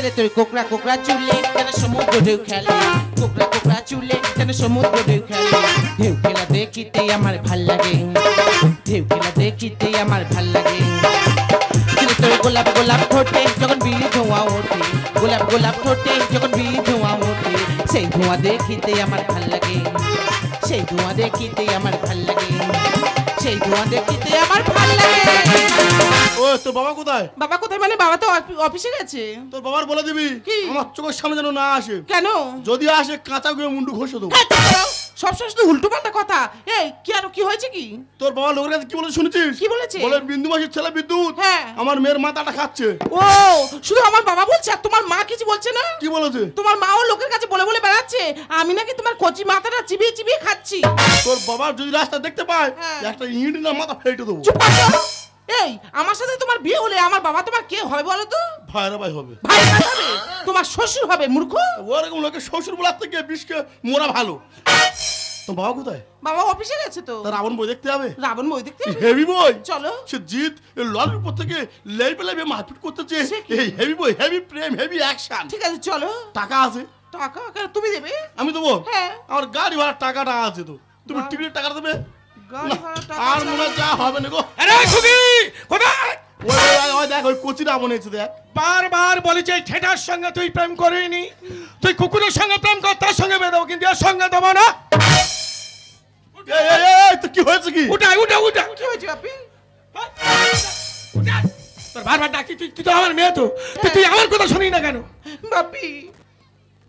ছেলে তোর কোকড়া কোকড়া চুলে যেন সমুদ্র ঢেউ খেলে, কোকড়া কোকড়া চুলে যেন সমুদ্র ঢেউ খেলে। ঢেউ খেলা দেখিতে আমার ভাল লাগে, ঢেউ খেলা দেখিতে আমার ভাল লাগে। ছেলে তোর গোলাপ গোলাপ ঠোঁটে যখন বিড়ি ধোঁয়া ওঠে, গোলাপ গোলাপ ঠোঁটে যখন বিড়ি ধোঁয়া ওঠে, সেই ধোঁয়া দেখিতে আমার ভাল লাগে, সেই ধোঁয়া দেখিতে আমার ভাল লাগে, সেই ধোঁয়া দেখিতে আমার ভাল লাগে। ও তোর বাবা কোথায়? বাবা কোথায় মানে? বাবা তো অফিসে গেছে। তোর বাবার বলে দিবি কি? আমার চোখের সামনে যেন না আসে। কেন? যদি আসে কাঁচা গুঁড়ো মুন্ডু ঘষে দেবো। সবসময় শুধু উল্টো পাল্টা কথা। এই কি আর কি হয়েছে কি? তোর বাবা লোকের কাছে কি বলে শুনেছিস? কি বলেছে? বলে বিন্দু মাসির ছেলে বিদ্যুৎ হ্যাঁ আমার মেয়ের মাথাটা খাচ্ছে। ও শুধু আমার বাবা বলছে আর তোমার মা কিছু বলছে না? কি বলেছে? তোমার মাও লোকের কাছে বলে বলে বেড়াচ্ছে আমি নাকি তোমার কচি মাথাটা চিবিয়ে চিবিয়ে খাচ্ছি। তোর বাবা যদি রাস্তা দেখতে পায় একটা ইট না মাথা ফেটে দেবো। চুপ করো। এই আমার সাথে তোমার বিয়ে হলে আমার বাবা তোমার কে হবে বলো তো? ভাইরা ভাই হবে। ভাই হবে? তোমার শ্বশুর হবে মূর্খ। ওরকম লোকে শ্বশুর বলার থেকে বিষকে মোরা ভালো। তোর বাবা কোথায়? বাবা অফিসে গেছে তো। রাবণ বই দেখতে যাবে? রাবণ বই দেখতে যাবে? হেভি বই। চলো। সে জিত লরির উপর থেকে লেবে লেবে মারপিট করতেছে। এই হেভি বই, হেভি প্রেম, হেভি অ্যাকশন। ঠিক আছে চলো। টাকা আছে? টাকা কেন তুমি দেবে? আমি দেবো। হ্যাঁ আমার গাড়ি ভাড়ার টাকাটা আছে তো, তুমি টিকিটের টাকা দেবে? গাড়ি ভাড়া টাকা আর মনে হয় যা হবে না গো। আরে খুকি কোথায়? ওই দেখ ওই কোচি রাবণ এসে দেখ। বারবার বলেছে ঠেটার সঙ্গে তুই প্রেম করিনি, তুই কুকুরের সঙ্গে প্রেম কর, তার সঙ্গে বেঁধে দেবো, কিন্তু এর সঙ্গে দেবো না। এই তো কি হয়েছে কি? উঠা উঠা উঠা। কি হয়েছে আপনি? তোর বারবার ডাকি, তুই তুই তো আমার মেয়ে তো, তুই আমার কথা শুনি না কেন? বাপি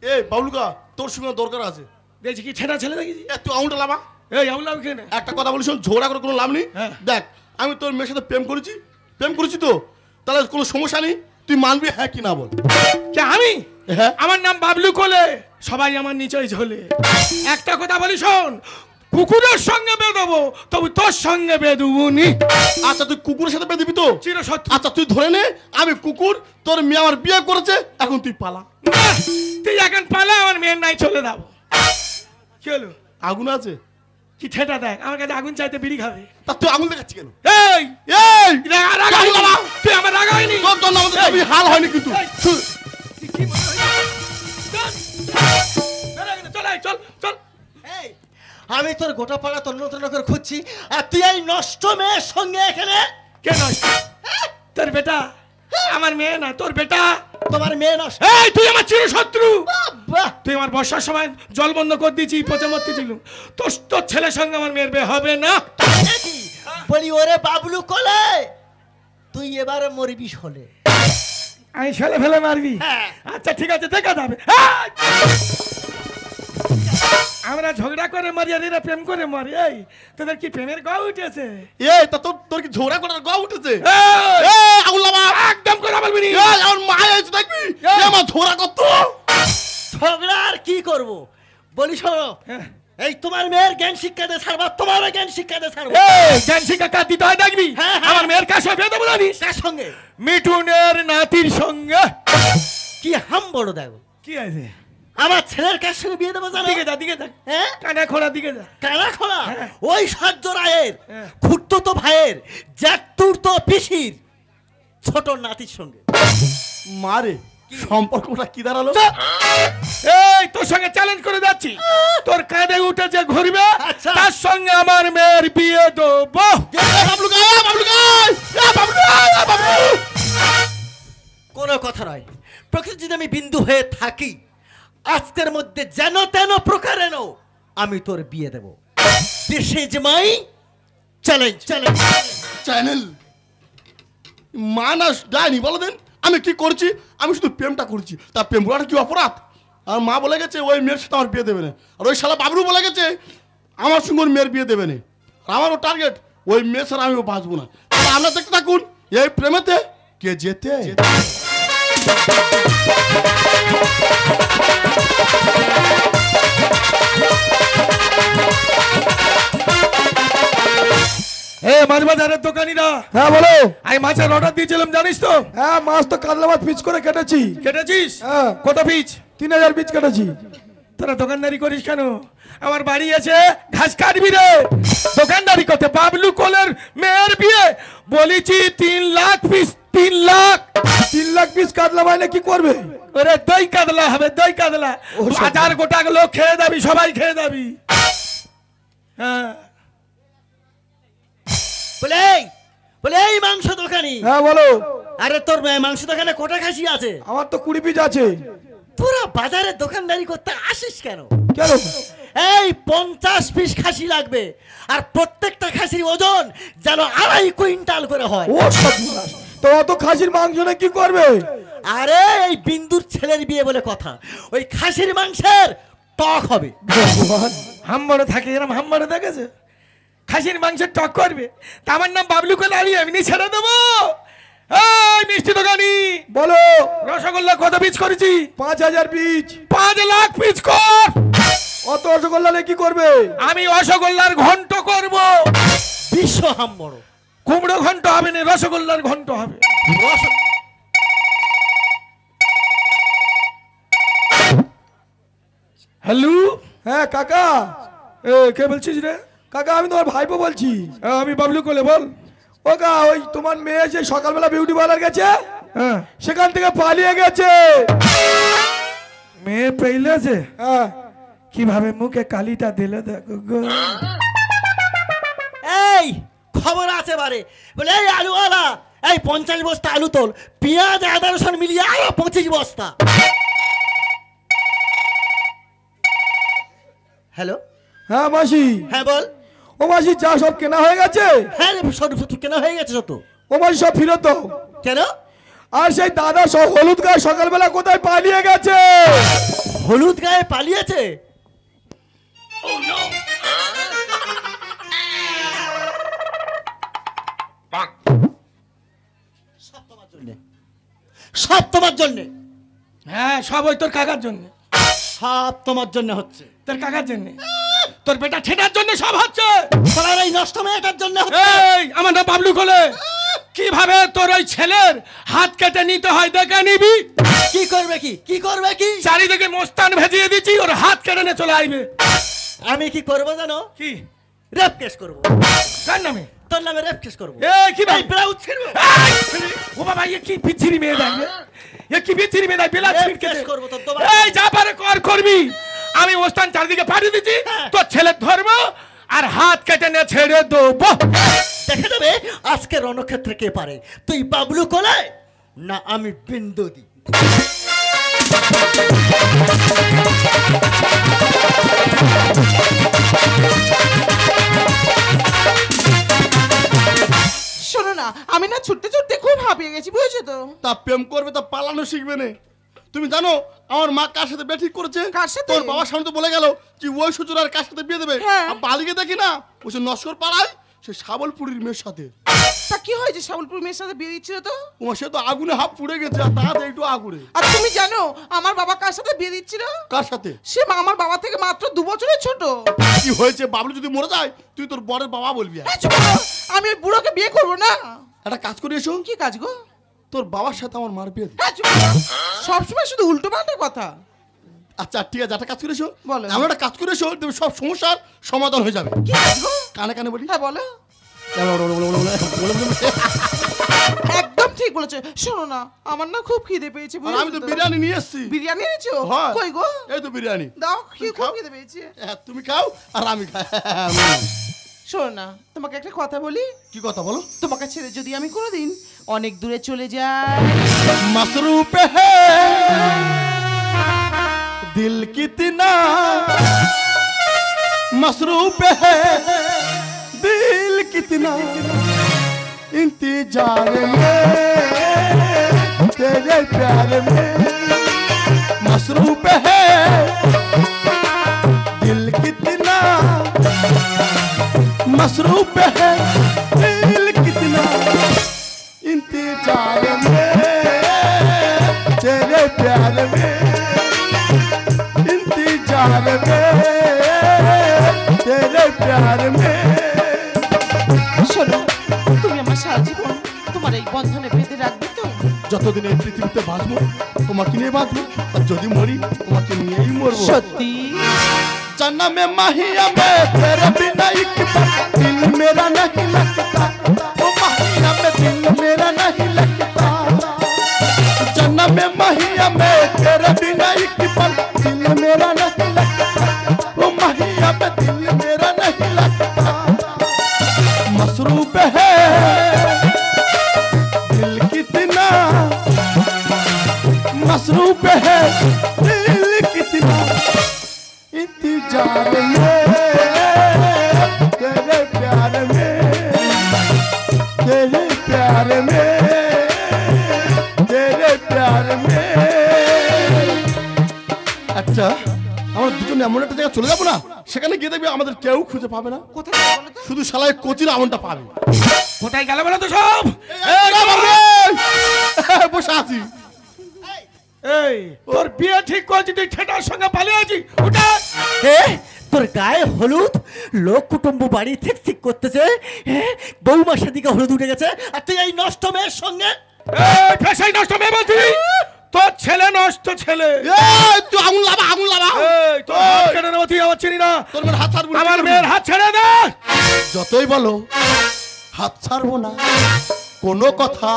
এই বাবলুকা তোর সঙ্গে দরকার আছে। দেখছি কি ঠেটা ছেলে দেখেছি। তুই আউনটা লামা। এই আমলা কেন? একটা কথা বলি শোন, ঝগড়া করে কোনো লাভ নেই। দেখ আমি তোর মেয়ের সাথে প্রেম করেছি তো, তাহলে কোনো সমস্যা নেই। তুই মানবি হ্যাঁ কি না বল? কে আমি? হ্যাঁ আমার নাম বাবলু কোলে, সবাই আমার নিচেই ঝোলে। একটা কথা বলি শোন, কুকুরের সঙ্গে বেঁধবো তবু তোর সঙ্গে বেঁধুনি। আচ্ছা তুই কুকুরের সাথে বেঁধবি তো? চিরশত্রু। আচ্ছা তুই ধরে নে আমি কুকুর, তোর মেয়ে আমার বিয়ে করেছে, এখন তুই পালা। তুই এখন পালা, আমার মেয়ের নাই চলে যাবো। কি হলো? আগুন আছে কি ঠেটা দেখ, আমার কাছে আগুন চাইতে বিড়ি খাবে। তা তুই আগুন দেখাচ্ছি কেন? এই এই রাগাইনি, তুই আমার রাগাইনি। তোর জন্য আমাদের আমি হাল হয়নি কিন্তু। চল চল। আমি তোর গোটা পাড়া তন্ন তন্ন করে খুঁজছি আর তুই এই নষ্ট মেয়ের সঙ্গে এখানে কে নষ্ট? তোর বেটা। আমার মেয়ে না, তোর বেটা। তোমার মেয়ে নষ্ট? এই তুই আমার চিরশত্রু। বাহ, তুই আমার বর্ষার সময় জল বন্ধ করে দিয়েছি, পচে মরতে ছিল। তোর ছেলের সঙ্গে আমার মেয়ের বিয়ে হবে না। নাকি? বলি ওরে বাবলু কোলে, তুই এবারে মরবি হলে। আমি ছেলে ফেলে মারবি? আচ্ছা ঠিক আছে, দেখা যাবে। আমরা ঝগড়া করে মারি আর এরা প্রেম করে মারি। এই তোদের কি প্রেমের গা উঠেছে? এই তা তোর কি ঝগড়া করার গা উঠেছে? আগুন লাগা একদম কথা বলবি না। আমার মা এসে দেখবি আমার ঝগড়া করতো। ঝগড়া আর কি করব? বলি শোনো, এই তোমার মেয়ের জ্ঞান শিক্ষা দে ছাড়বা, তোমার জ্ঞান শিক্ষা দে ছাড়বা। জ্ঞান শিক্ষা কার দিতে হয় দেখবি। আমার মেয়ের কাছে বিয়ে দেবো জানিস? কার সঙ্গে? মিঠুনের নাতির সঙ্গে। কি হাম বড় দেখো, কি আছে? আমার ছেলের কার সঙ্গে বিয়ে দেবো জানো? দিকে যা, দিকে যা। হ্যাঁ কানা খোলা দিকে যা। কানা খোলা? ওই সাজ্য রায়ের খুঁড়তো তো ভাইয়ের জ্যাঠতুর তো পিসির ছোট নাতির সঙ্গে। মারে সম্পর্কটা কি দাঁড়ালো? এই তোর সঙ্গে চ্যালেঞ্জ করে যাচ্ছি, তোর কাঁধে উঠে যে ঘুরবে তার সঙ্গে আমার মেয়ের বিয়ে দেবো। কোনো কথা নয়, প্রকৃতি যদি আমি বিন্দু হয়ে থাকি আজকের মধ্যে যেন তেন প্রকারেণ আমি তোর বিয়ে দেব। This is my challenge. Channel মানাস ডাইনি বলে দেন আমি কি করছি? আমি শুধু প্রেমটা করছি, তা প্রেম করাটা কি অপরাধ? আর মা বলে গেছে ওই মেয়ের সাথে আমার বিয়ে দেবে না, আর ওই শালা বাবলু বলে গেছে আমার সঙ্গে ওর মেয়ের বিয়ে দেবে না। আমারও টার্গেট ওই মেয়ে ছাড়া আমিও বাঁচবো না। আপনারা দেখতে থাকুন এই প্রেমেতে কে যেতে। মাছ বাজারের দোকানিরা, হ্যাঁ বলো। আমি মাছের অর্ডার দিয়েছিলাম জানিস তো? হ্যাঁ মাছ তো কাতলা মাছ পিচ করে কেটেছি। কেটেছিস? হ্যাঁ। কত পিস? 3000 পিচ কেটেছি। তোরা দোকানদারি করিস কেন? আমার বাড়ি আছে, ঘাস কাটবি রে। দোকানদারি করতে বাবলু কোলের মেয়ের বিয়ে বলেছি 3 লাখ পিস 3 লাখ। 3 লাখ পিস কাতলা মাইনে কি করবে? ওরে দই কাতলা হবে, দই কাতলা। ও, সব- হাজার গোটাক লোক খেয়ে যাবি, সবাই খেয়ে যাবি। হ্যাঁ বলে এই মাংস দোকানি, হ্যাঁ বলো। আরে তোর মাংস দোকানে কটা খাসি আছে? আমার তো 20 পিস আছে। তোরা বাজারে দোকানদারি করতে আসিস কেন? কেন? এই 50 পিস খাসি লাগবে, আর প্রত্যেকটা খাসির ওজন যেন 2.5 কুইন্টাল করে হয়। ও সর্বনাশ, তো অত খাসির মাংস না কি করবে? আরে এই বিন্দুর ছেলের বিয়ে বলে কথা, ওই খাসির মাংসের টক হবে। ভগবান, হাম্বড়ে থাকে, এরকম হাম্বড়ে দেখেছে? খাসির মাংসের টক করবে। তা আমার নাম বাবলু কোলে, আমি এমনি ছেড়ে দেবো। এই মিষ্টি দোকানি, বলো। রসগোল্লা কত পিস করেছি? 5000 পিস। 5 লাখ পিস কর। অত রসগোল্লা নিয়ে কি করবে? আমি রসগোল্লার ঘন্ট করব। বিশ্ব হাম্বড়। কুমড়ো ঘন্ট হবে না, রসগোল্লার ঘন্ট হবে। হ্যালো, হ্যাঁ কাকা। এ কে বলছিস রে? কাকা আমি তোমার ভাইপো বলছি। আমি বাবলু কোলে, বল। ও কা, ওই তোমার মেয়ে যে সকালবেলা বিউটি পার্লার গেছে, হ্যাঁ, সেখান থেকে পালিয়ে গেছে। মেয়ে পেইলেছে? হ্যাঁ। কিভাবে মুখে কালিটা দিলে দেখো গো। এই খবর আছে বারে, বলে এই আলুওয়ালা, এই 50 বস্তা আলু তোল, পেঁয়াজ আদা রসুন মিলিয়ে আরো 25 বস্তা। হ্যালো, হ্যাঁ মাসি। হ্যাঁ বল। ও মাসি, যা সব কেনা হয়ে গেছে। হ্যাঁ রে, সব কেনা হয়ে গেছে যত। ও মাসি সব ফেরত দাও। কেন? আর সেই দাদা সব হলুদ গায়ে সকালবেলা কোথায় পালিয়ে গেছে? হলুদ গায়ে পালিয়েছে? সব তোমার জন্যে, সব তোমার জন্যে, হ্যাঁ, সব ওই তোর কাকার জন্য। সব তোমার জন্য হচ্ছে। তোর কাকার জন্য, তোর বেটা ঠেটার জন্য সব হচ্ছে। তোমার এই নষ্ট মেয়েটার জন্য হচ্ছে। এই আমার নাম বাবলু কোলে। কিভাবে তোর ওই ছেলের হাত কেটে নিতে হয় দেখে নিবি। কি করবে কি, কি করবে কি? চারিদিকে মোস্তান ভেজিয়ে দিচ্ছি, ওর হাত কেটে নিয়ে চলে আসবে। আমি কি করবো জানো? কি? রেপ কেস করবো। কার নামে? তোর নামে রেপ কেস করবো। এই কি ভাই? এই ব্লাউজ ছিঁড়বো। ও বাবা, এ কি বিচ্ছিরি মেয়ে দেখবে, এ কি বিচ্ছিরি মেয়ে দেয়, বেলা রেপ ছিটকে কেস করবো তোর তো। এই যা পারে কর করবি। আমি ওস্তান চারিদিকে পাঠিয়ে দিচ্ছি, তোর ছেলের ধর্ম আর হাত কেটে নিয়ে ছেড়ে দেবো। দেখে দেবে আজকে রণক্ষেত্রে কে পারে, তুই বাবলু কোলে না আমি বিন্দু দি। শোনো না, আমি না ছুটতে ছুটতে খুব হাঁপিয়ে গেছি, বুঝেছো তো? তা প্রেম করবে, তা পালানো শিখবে না। তুমি জানো আমার মা কার সাথে বিয়ে ঠিক করেছে? কার সাথে? তোর বাবার সামনে তো বলে গেল কি ওই শ্বশুর আর কার সাথে বিয়ে দেবে। হ্যাঁ। আর বালিকে দেখি না, ওই সে নস্কর পাড়ায় সে শাবলপুরীর মেয়ের সাথে। তা কি হয়েছে, শাবলপুর মেয়ের সাথে বিয়ে দিচ্ছিল তো? ও সে তো আগুনে হাফ পুড়ে গেছে, আর তাহাতে একটু আগুনে। আর তুমি জানো আমার বাবা কার সাথে বিয়ে দিচ্ছিল? কার সাথে? সে আমার বাবা থেকে মাত্র 2 বছরের ছোট। কি হয়েছে? বাবলু যদি মরে যায় তুই তোর বরের বাবা বলবি। হ্যাঁ, চুপ করো। আমি ওই বুড়োকে বিয়ে করবো না। একটা কাজ করে এসো, কি কাজ গো? তোর বাবার সাথে আমার মার বিয়ে দে। হ্যাঁ, চুপ করো। সবসময় শুধু উল্টো পাল্টা কথা। আচ্ছা ঠিক আছে, একটা কাজ করে এসো। বলো। এমন একটা কাজ করে এসো, দেখবে সব সমস্যার সমাধান হয়ে যাবে। কি কাজ গো? কানে কানে বলি। হ্যাঁ বলো। একদম ঠিক বলেছো। শোনো না, আমার না খুব খিদে পেয়েছে, আর বুঝেছো আমি তো তো? বিরিয়ানি নিয়ে এসেছি। বিরিয়ানি এনেছো? হ্যাঁ। কই গো? এই তো বিরিয়ানি। দাও, তুমি খুব খাও। খিদে পেয়েছে। হ্যাঁ, তুমি খাও আর আমি খাই। শোনো না, তোমাকে একটা কথা বলি। কি কথা বলো? তোমাকে ছেড়ে যদি আমি কোনোদিন অনেক দূরে চলে যাই, मसरूफ है दिल कितना, मसरूफ है दिल कितना, इंतजार में तेरे प्यार में, मसरूफ है दिल कितना, मसरूफ है दिल कितना, इंतजार में तेरे प्यार में, इंतजार में तेरे प्यार में। শোনো, তুমি আমার সারা জীবন তোমার এই বন্ধনে বেঁধে রাখবে তো? যতদিন এই পৃথিবীতে বাঁচবো তোমাকে নিয়ে বাঁচবো, আর যদি মরি তোমাকে নিয়েই মরবো। সত্যি? जन्म में माहिया में तेरे बिना एक पल दिल मेरा नहीं लगता, ओ माहिया में दिल मेरा नहीं लगता, में महिया में तेरे बिना एक पल दिल मेरा नहीं लगता ओ महिया में दिल मेरा नहीं लगता मसरूफ है दिल कितना मसरूफ है दिल कितना इंतजार में तेरे प्यार में तेरे प्यार में तेरे प्यार में अच्छा আমরা দুজন এমন একটা জায়গা চলে যাবো না সেখানে গিয়ে দেখবি আমাদের কেউ খুঁজে পাবে না কোথায় যাবো বলো তো? শুধু শালায় কচির আমনটা পাবে কোথায় গেল বলো তো সব? বসে আছি এই তোর বিয়ে ঠিক করছি, তুই ছেটার সঙ্গে পালিয়ে আছিস। ওটা তোর গায়ে হলুদ, লোক কুটুম্ব বাড়ি ঠিক ঠিক করতেছে, বৌমাসের দিকে হলুদ উঠে গেছে, আর তুই এই নষ্ট মেয়ের সঙ্গে এই পেশাই নষ্ট মেয়ে বলছিস? তোর ছেলে নষ্ট ছেলে। তুই আঙুল লাবা আঙুল লাবা এই তোর হাত কেটে নেবো, তুই আমার চিনি না। তোর মেয়ের হাত ছাড়বো না। আমার মেয়ের হাত ছেড়ে দে। যতই বলো হাত ছাড়বো না, কোনো কথা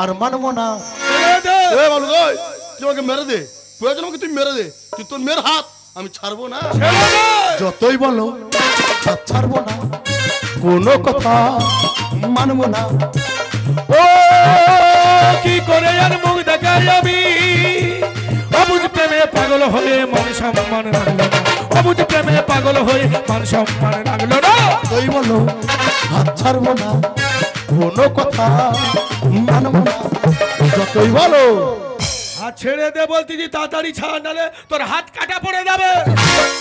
আর মানবো না। ছেড়ে দে। বলো তুই আমাকে মেরে দে, প্রয়োজন আমাকে তুই মেরে দে, তুই তোর মেয়ের হাত আমি ছাড়বো না। ছেড়ে দে। যতই বলো হাত ছাড়বো না, কোনো কথা মানবো না। ও কি করে আর মুখ দেখাই আমি, অবুঝ প্রেমে পাগল হয়ে মান সম্মান রাখলো না, অবুঝ প্রেমে পাগল হয়ে মান সম্মান রাখলো না। যতই বলো হাত ছাড়বো না, কোনো কথা মানবো না। যতই বলো হাত ছেড়ে দে বলতেছি, তাড়াতাড়ি ছাড়, নালে তোর হাত কাটা পড়ে যাবে।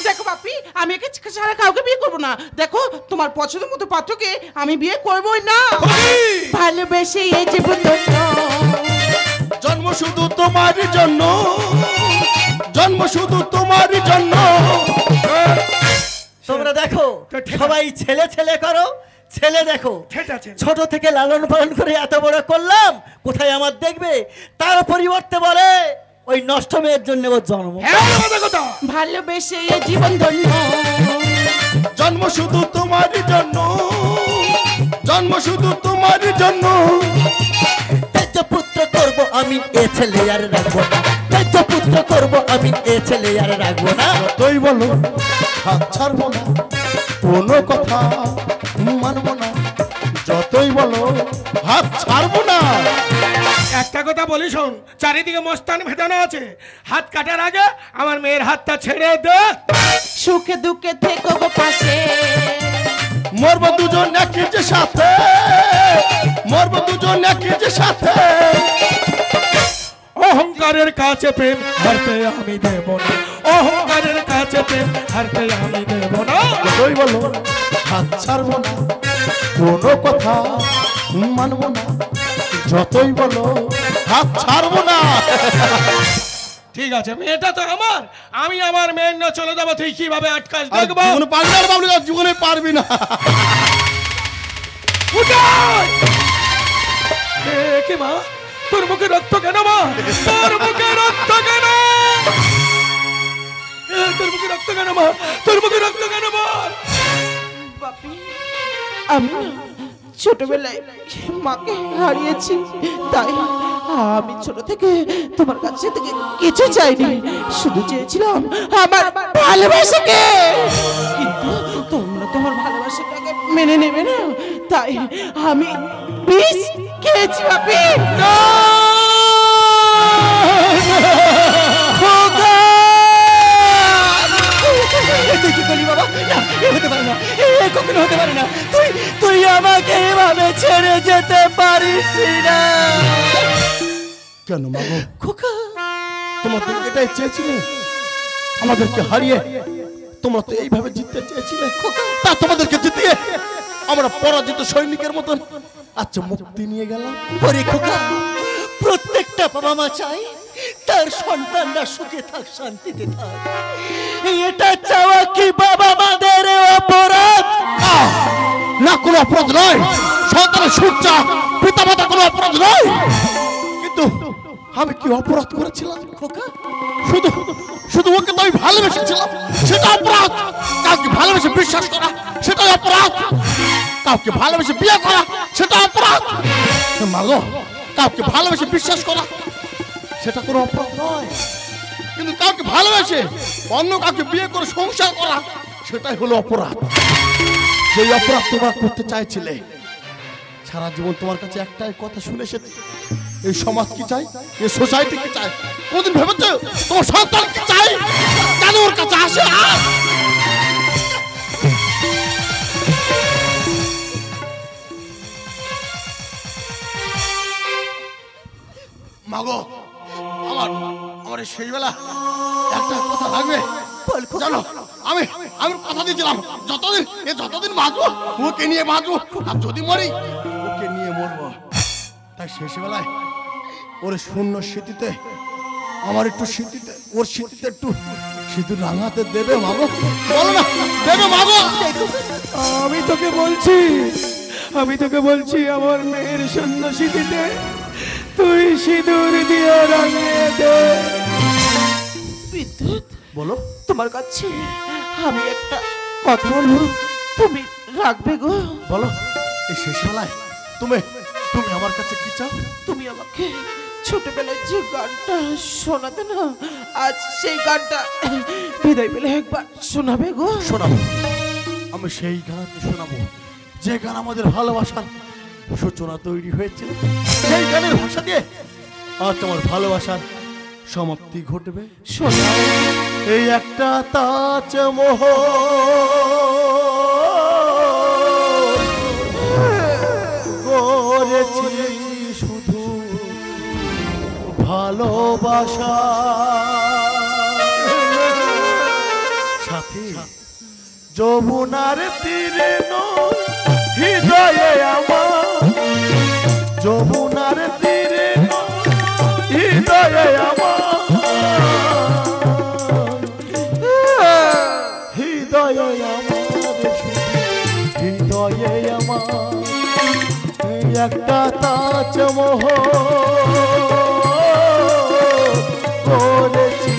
দেখো বাপি, আমি একে ছাড়া কাউকে বিয়ে করবো না। দেখো তোমার পছন্দ মতো পাত্রকে আমি বিয়ে করবোই না। ভালোবেসে এই জীবন ধন্য, জন্ম শুধু তোমারই জন্য, জন্ম শুধু তোমারই জন্য। তোমরা দেখো সবাই ছেলে ছেলে করো, ছেলে দেখো ছোট থেকে লালন পালন করে এত বড় করলাম, কোথায় আমার দেখবে? তার পরিবর্তে বলে ওই নষ্ট মেয়ের জন্য ওর জন্ম। ভালোবেসে এই জীবন ধন্য, জন্ম শুধু তোমারই জন্য, জন্ম শুধু তোমারই জন্য। তেজ পুত্র করবো আমি, এ ছেলে আর রাখবো না, তেজ পুত্র করবো আমি, এ ছেলে আর রাখবো না। যতই বলো হাত ছাড়বো না, কোনো কথা মানবো না। যতই বলো হাত ছাড়বো না। একটা কথা বলি শোন, চারিদিকে মস্তান ভেজানো আছে, হাত কাটার আগে আমার মেয়ের হাতটা ছেড়ে দে। সুখে দুঃখে থেকো গো পাশে, মরবো দুজন একই যে সাথে, মরবো দুজন একই যে সাথে। অহংকারের কাছে প্রেম হারতে আমি দেব না, অহংকারের কাছে প্রেম হারতে আমি দেব না। যতই বলো হাত ছাড়বো না, কোনো কথা মানবো না। যতই বলো হাত ছাড়বো না। ঠিক আছে, মেয়েটা তো আমার, আমি আমার মেয়ের না চলে যাবো, তুই কিভাবে আটকাস দেখবো। জীবনে পারবি না বাবলু, জীবনে পারবি না। কি মা, তোর মুখে রক্ত কেন মা? তোর মুখে রক্ত কেন? তোর মুখে রক্ত কেন মা? তোর মুখে রক্ত কেন মা? বাপি আমি না ছোটবেলায় মাকে হারিয়েছি, তাই আমি ছোট থেকে তোমার কাছে থেকে কিছু চাইনি, শুধু চেয়েছিলাম আমার ভালোবাসাকে। কিন্তু তোমরা তোমার ভালোবাসাটাকে মেনে নেবে না, তাই আমি বিষ খেয়েছি বাপি। তুই কি করলি বাবা? না, এ হতে পারে না, এ কখনো হতে পারে না। তুই তুই আমাকে এভাবে ছেড়ে যেতে পারিস না। কেন মাগো? খোকা, তোমরা তো এটাই চেয়েছিলে, আমাদেরকে হারিয়ে তোমরা তো এইভাবে জিততে চেয়েছিলে। তা তোমাদেরকে জিতিয়ে আমরা পরাজিত সৈনিকের মতন আচ্ছা মুক্তি নিয়ে গেলাম। ওরে খোকা, প্রত্যেকটা বাবা মা চাই তার সন্তানরা সুখে থাক, শান্তিতে থাক। এটা চাওয়া কি বাবা মাদের অপরাধ? না, কোনো অপরাধ নয়। সন্তানের সুখ চা পিতা মাতা কোনো অপরাধ নয়। কিন্তু আমি কি অপরাধ করেছিলাম খোকা? শুধু শুধু ওকে তো আমি ভালোবেসেছিলাম, সেটা অপরাধ। কাউকে ভালোবেসে বিশ্বাস করা সেটাই অপরাধ। কাউকে ভালোবেসে বিয়ে করা সেটা অপরাধ। মাগো, কাউকে ভালোবেসে বিশ্বাস করা সেটা কোনো অপরাধ নয়, কিন্তু কাউকে ভালোবেসে অন্য কাউকে বিয়ে করে সংসার করা সেটাই হলো অপরাধ। সেই অপরাধ তোমরা করতে চাইছিলে। সারা জীবন তোমার কাছে একটাই কথা শুনে এসেছি, এই সমাজ কি চাই, এই সোসাইটি কি চাই? কোনদিন ভেবেছো তোমার সন্তান কি চাই? কেন ওর কাছে আসে? মাগো, আমার আমার সেই বেলা একটা কথা লাগবে জানো। আমি আমি কথা দিয়েছিলাম যতদিন বাঁচবো ওকে নিয়ে বাঁচবো, আর যদি মরি ওকে নিয়ে মরবো। তাই শেষ বেলায় ওর শূন্য স্মৃতিতে আমার একটু স্মৃতিতে ওর স্মৃতিতে একটু সিঁদুর রাঙাতে দেবে মাগো? বলো না, দেবে মাগো? আমি তোকে বলছি আমার মেয়ের সন্ন্যাসীতে তুই সিঁদুর দিয়ে রাঙিয়ে দে। বিদ্যুৎ, বলো। তোমার কাছে আমি একটা কথা বলবো, তুমি রাখবে গো? বলো, এই শেষ বেলায় তুমি তুমি আমার কাছে কি চাও? তুমি আমাকে ছোটবেলায় যে গানটা শোনাতে না, আজ সেই গানটা বিদায় পেলে একবার শোনাবে গো? শোনাবো, আমি সেই গানকে শোনাবো যে গান আমাদের ভালোবাসার সূচনা তৈরি হয়েছিল। সেই গানের ভাষা দিয়ে আজ আমার ভালোবাসার সমাপ্তি ঘটবে। শোনাও। এই একটা তাজমহল গড়েছি শুধু ভালোবাসা, সাথে যমুনার তীরে নয় হৃদয়ে আমার, যমুনার তীরে নয় হৃদয়ে আমার, হৃদয়ে আমার, হৃদয়ে আমার একটা তাজমহল করেছি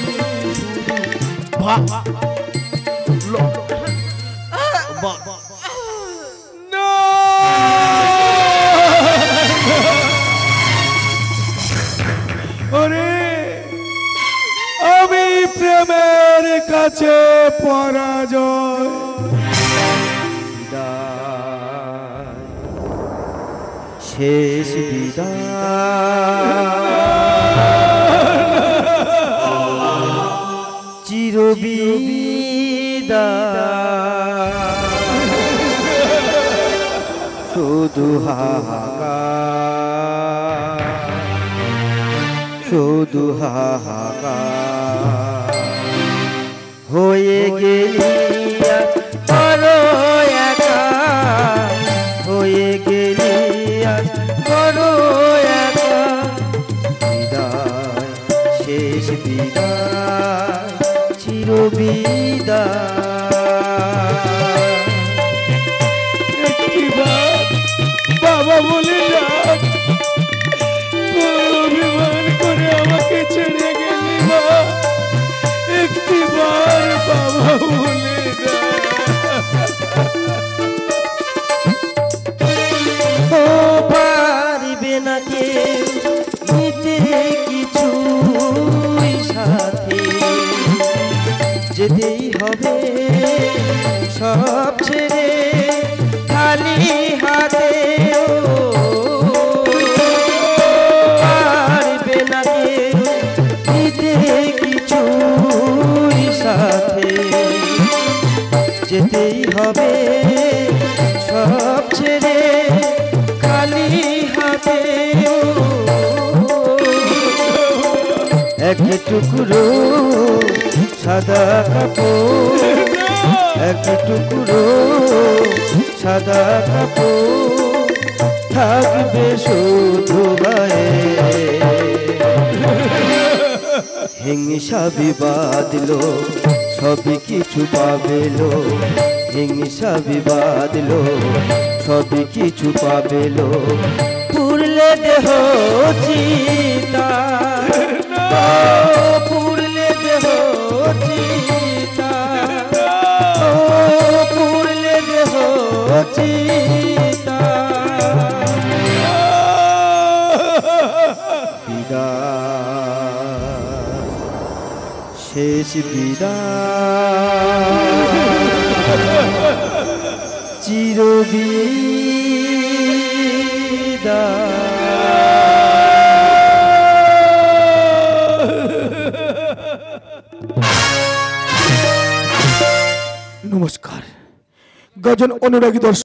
ওরে আমি প্রেমের কাছে পরাজয়, শেষ বিদায়, চিরবিদায়, শুধু হাহাকার, শুধু হাহাকার হয়ে গেলি আজ বড় একা, হয়ে গেলি আজ বড় একা, বিদায় শেষ বিদায়, চিরবিদায়। একটিবার বাবা বলে যাক, অভিমান করে আমাকে ছেড়ে গেলি মা, একটিবার বাবা বলে ও পারবে না কেউ নিতে কিছু সাথে, যেতেই হবে সব ছেড়ে খালি হাতে, পারবে না কেউ নিতে কিছু সাথে, যেতেই হবে সব ছেড়ে খালি হাতে, এক টুকরো সাদা কাপড়, এক টুকরো সাদা কাপড় থাকবে শুধু গায়ে, হিংসা বিবাদলো সবই কিছু পাবেলো, হিংসা বিবাদলো সবই কিছু পাবেলো, পুরলে দেহ চিতা, পুরলে দেহ চিতা, পুরলে দেহ চিতা, বিদায়। শেষ বিদায় চির নমস্কার গজন অনুরাগী দর্শক।